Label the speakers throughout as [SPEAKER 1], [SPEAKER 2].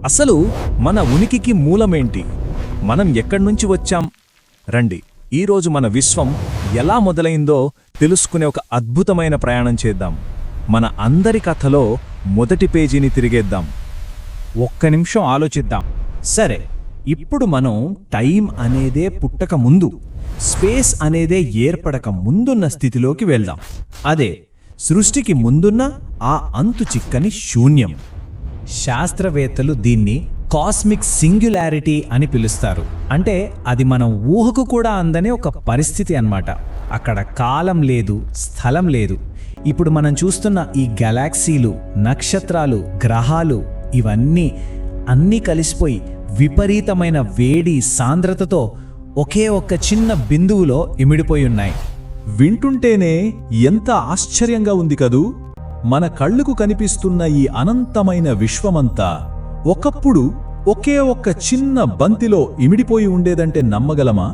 [SPEAKER 1] అసలు మన ఉనికికి మూలమేంటి? మనం ఎక్కడ్నుంచి వచ్చాం? రండి, ఈరోజు మన విశ్వం ఎలా మొదలైందో తెలుసుకునే ఒక అద్భుతమైన ప్రయాణం చేద్దాం. మన అందరి కథలో మొదటి పేజీని తిరిగేద్దాం.
[SPEAKER 2] ఒక్క నిమిషం ఆలోచిద్దాం. సరే, ఇప్పుడు మనం టైం అనేదే పుట్టక ముందు, స్పేస్ అనేదే ఏర్పడక ముందున్న స్థితిలోకి వెళ్దాం. అదే సృష్టికి ముందున్న ఆ అంతు చిక్కని శూన్యం. శాస్త్రవేత్తలు దీన్ని కాస్మిక్ సింగ్యులారిటీ అని పిలుస్తారు. అంటే అది మనం ఊహకు కూడా అందని ఒక పరిస్థితి అన్నమాట. అక్కడ కాలం లేదు, స్థలం లేదు. ఇప్పుడు మనం చూస్తున్న ఈ గెలాక్సీలు, నక్షత్రాలు, గ్రహాలు ఇవన్నీ అన్నీ కలిసిపోయి విపరీతమైన వేడి సాంద్రతతో ఒకే ఒక్క చిన్న బిందువులో ఇమిడిపోయి ఉన్నాయి.
[SPEAKER 3] వింటుంటేనే ఎంత ఆశ్చర్యంగా ఉంది కదూ! మన కళ్ళకు కనిపిస్తున్న ఈ అనంతమైన విశ్వమంతా ఒకప్పుడు ఒకే ఒక్క చిన్న బంతిలో ఇమిడిపోయి ఉండేదంటే నమ్మగలమా?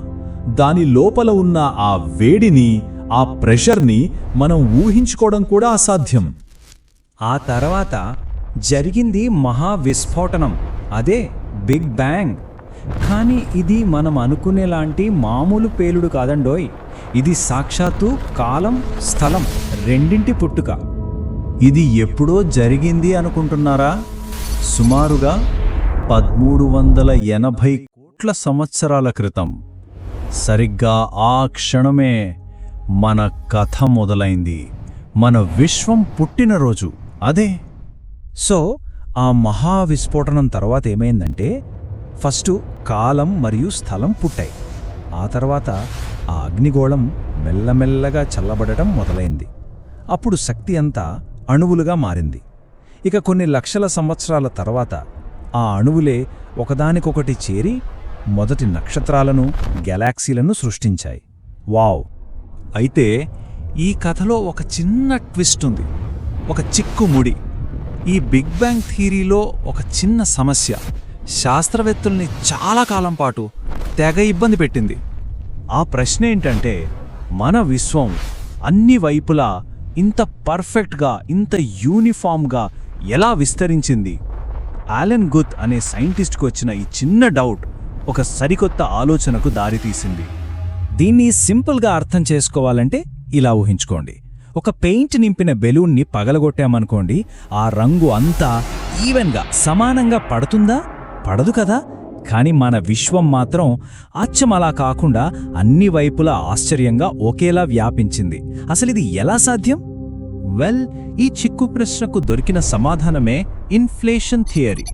[SPEAKER 3] దాని లోపల ఉన్న ఆ వేడిని, ఆ ప్రెషర్ని మనం ఊహించుకోవడం కూడా అసాధ్యం.
[SPEAKER 2] ఆ తర్వాత జరిగింది మహా విస్ఫోటనం, అదే బిగ్ బ్యాంగ్. కానీ ఇది మనం అనుకునేలాంటి మామూలు పేలుడు కాదండోయ్. ఇది సాక్షాత్తు కాలం, స్థలం రెండింటి పుట్టుక.
[SPEAKER 3] ఇది ఎప్పుడో జరిగింది అనుకుంటున్నారా? సుమారుగా 1380 కోట్ల సంవత్సరాల క్రితం. సరిగ్గా ఆ క్షణమే మన కథ మొదలైంది. మన విశ్వం పుట్టినరోజు అదే.
[SPEAKER 2] సో ఆ మహా విస్ఫోటనం తర్వాత ఏమైందంటే, ఫస్టు కాలం మరియు స్థలం పుట్టాయి. ఆ తర్వాత ఆ అగ్నిగోళం మెల్లమెల్లగా చల్లబడటం మొదలైంది. అప్పుడు శక్తి అంతా అణువులుగా మారింది. ఇక కొన్ని లక్షల సంవత్సరాల తర్వాత ఆ అణువులే ఒకదానికొకటి చేరి మొదటి నక్షత్రాలను, గెలాక్సీలను సృష్టించాయి. వావ్!
[SPEAKER 1] అయితే ఈ కథలో ఒక చిన్న ట్విస్ట్ ఉంది, ఒక చిక్కుముడి. ఈ బిగ్ బ్యాంగ్ థియరీలో ఒక చిన్న సమస్య శాస్త్రవేత్తల్ని చాలా కాలం పాటు తెగ ఇబ్బంది పెట్టింది. ఆ ప్రశ్న ఏంటంటే, మన విశ్వం అన్ని వైపులా ఇంత పర్ఫెక్ట్గా, ఇంత యూనిఫామ్గా ఎలా విస్తరించింది? ఆలెన్ గుత్ అనే సైంటిస్ట్కి వచ్చిన ఈ చిన్న డౌట్ ఒక సరికొత్త ఆలోచనకు దారితీసింది.
[SPEAKER 2] దీన్ని సింపుల్గా అర్థం చేసుకోవాలంటే ఇలా ఊహించుకోండి. ఒక పెయింట్ నింపిన బెలూన్ని పగలగొట్టామనుకోండి, ఆ రంగు అంతా ఈవెన్గా, సమానంగా పడుతుందా? పడదు కదా. కానీ మన విశ్వం మాత్రం అచ్చం అలా కాకుండా అన్ని వైపులా ఆశ్చర్యంగా ఒకేలా వ్యాపించింది. అసలిది ఎలా సాధ్యం?
[SPEAKER 1] వెల్, ఈ చిక్కు ప్రశ్నకు దొరికిన సమాధానమే ఇన్ఫ్లేషన్ థియరీ.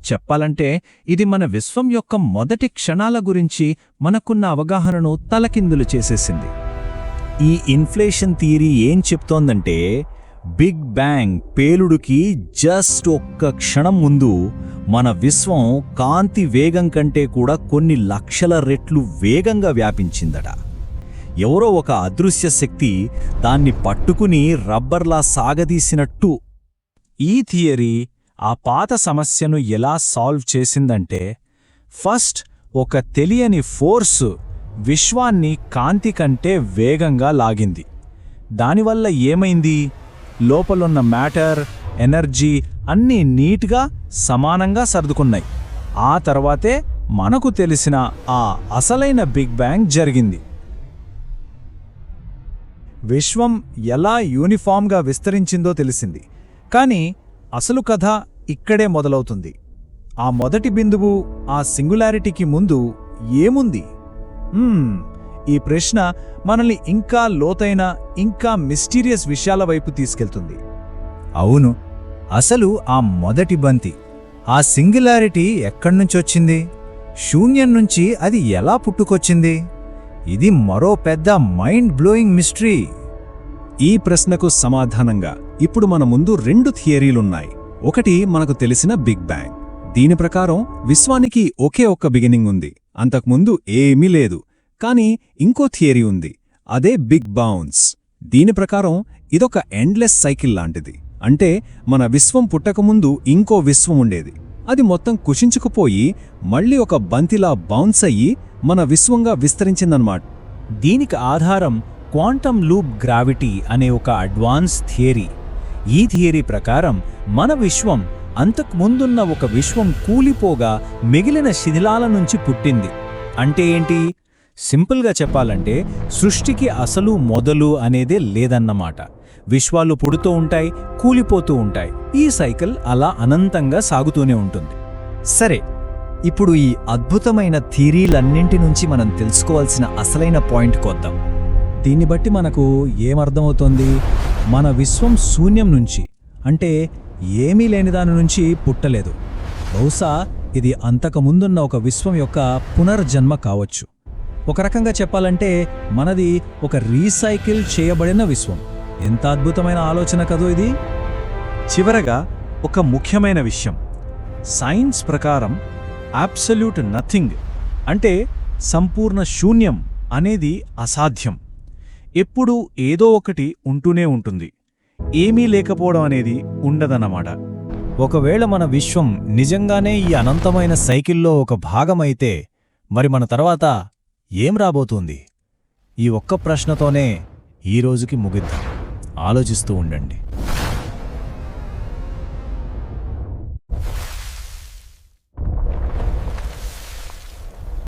[SPEAKER 1] చెప్పాలంటే ఇది మన విశ్వం యొక్క మొదటి క్షణాల గురించి మనకున్న అవగాహనను తలకిందులు చేసేసింది.
[SPEAKER 2] ఈ ఇన్ఫ్లేషన్ థియరీ ఏం చెప్తోందంటే, బిగ్ బ్యాంగ్ పేలుడుకి జస్ట్ ఒక్క క్షణం ముందు మన విశ్వం కాంతి వేగం కంటే కూడా కొన్ని లక్షల రెట్లు వేగంగా వ్యాపించిందట. ఎవరో ఒక అదృశ్య శక్తి దాన్ని పట్టుకుని రబ్బర్లా సాగదీసినట్టు. ఈ థియరీ ఆ పాత సమస్యను ఎలా సాల్వ్ చేసిందంటే, ఫస్ట్ ఒక తెలియని ఫోర్సు విశ్వాన్ని కాంతి కంటే వేగంగా లాగింది. దానివల్ల ఏమైంది? లోపలున్న మ్యాటర్, ఎనర్జీ అన్నీ నీట్గా సమానంగా సర్దుకున్నాయి. ఆ తర్వాతే మనకు తెలిసిన ఆ అసలైన బిగ్ బ్యాంగ్ జరిగింది. విశ్వం ఎలా యూనిఫామ్గా విస్తరించిందో తెలిసింది. కానీ అసలు కథ ఇక్కడే మొదలవుతుంది. ఆ మొదటి బిందువు, ఆ సింగులారిటీకి ముందు ఏముంది? ఈ ప్రశ్న మనల్ని ఇంకా లోతైన, ఇంకా మిస్టీరియస్ విషయాల వైపు తీసుకెళ్తుంది. అవును, అసలు ఆ మొదటి బంతి, ఆ సింగులారిటీ ఎక్కడ్నుంచొచ్చింది? శూన్యం నుంచి అది ఎలా పుట్టుకొచ్చింది? ఇది మరో పెద్ద మైండ్ బ్లోయింగ్ మిస్టరీ.
[SPEAKER 3] ఈ ప్రశ్నకు సమాధానంగా ఇప్పుడు మన ముందు 2 థియరీలున్నాయి. ఒకటి మనకు తెలిసిన బిగ్ బ్యాంగ్. దీని ప్రకారం విశ్వానికి ఒకే ఒక్క బిగినింగ్ ఉంది, అంతకుముందు ఏమీ లేదు. కానీ ఇంకో థియరీ ఉంది, అదే బిగ్ బౌన్స్. దీని ప్రకారం ఇదొక ఎండ్లెస్ సైకిల్ లాంటిది. అంటే మన విశ్వం పుట్టకముందు ఇంకో విశ్వం ఉండేది. అది మొత్తం కుషించుకుపోయి మళ్ళీ ఒక బంతిలా బౌన్స్ అయ్యి మన విశ్వంగా విస్తరించిందన్నమాట.
[SPEAKER 2] దీనికి ఆధారం క్వాంటమ్ లూప్ గ్రావిటీ అనే ఒక అడ్వాన్స్ థియరీ. ఈ థియరీ ప్రకారం మన విశ్వం అంతకుముందున్న ఒక విశ్వం కూలిపోగా మిగిలిన శిథిలాల నుంచి పుట్టింది. అంటే ఏంటి? సింపుల్గా చెప్పాలంటే సృష్టికి అసలు మొదలు అనేదే లేదన్నమాట. విశ్వాలు పుడుతూ ఉంటాయి, కూలిపోతూ ఉంటాయి. ఈ సైకిల్ అలా అనంతంగా సాగుతూనే ఉంటుంది.
[SPEAKER 4] సరే, ఇప్పుడు ఈ అద్భుతమైన థియరీలన్నింటి నుంచి మనం తెలుసుకోవాల్సిన అసలైన పాయింట్కి వద్దాం.
[SPEAKER 3] దీన్ని బట్టి మనకు ఏమర్థమవుతోంది? మన విశ్వం శూన్యం నుంచి, అంటే ఏమీ లేని దాని నుంచి పుట్టలేదు. బహుశా ఇది అంతకుముందున్న ఒక విశ్వం యొక్క పునర్జన్మ కావచ్చు. ఒక రకంగా చెప్పాలంటే మనది ఒక రీసైకిల్ చేయబడిన విశ్వం. ఎంత అద్భుతమైన ఆలోచన కదో ఇది.
[SPEAKER 1] చివరగా ఒక ముఖ్యమైన విషయం. సైన్స్ ప్రకారం అబ్సల్యూట్ నథింగ్, అంటే సంపూర్ణ శూన్యం అనేది అసాధ్యం. ఎప్పుడూ ఏదో ఒకటి ఉంటూనే ఉంటుంది. ఏమీ లేకపోవడం అనేది ఉండదన్నమాట.
[SPEAKER 2] ఒకవేళ మన విశ్వం నిజంగానే ఈ అనంతమైన సైకిల్లో ఒక భాగమైతే మరి మన తర్వాత ఏం రాబోతుంది? ఈ ఒక్క ప్రశ్నతోనే ఈ రోజుకి ముగిద్దాం. ఆలోచిస్తూ ఉండండి.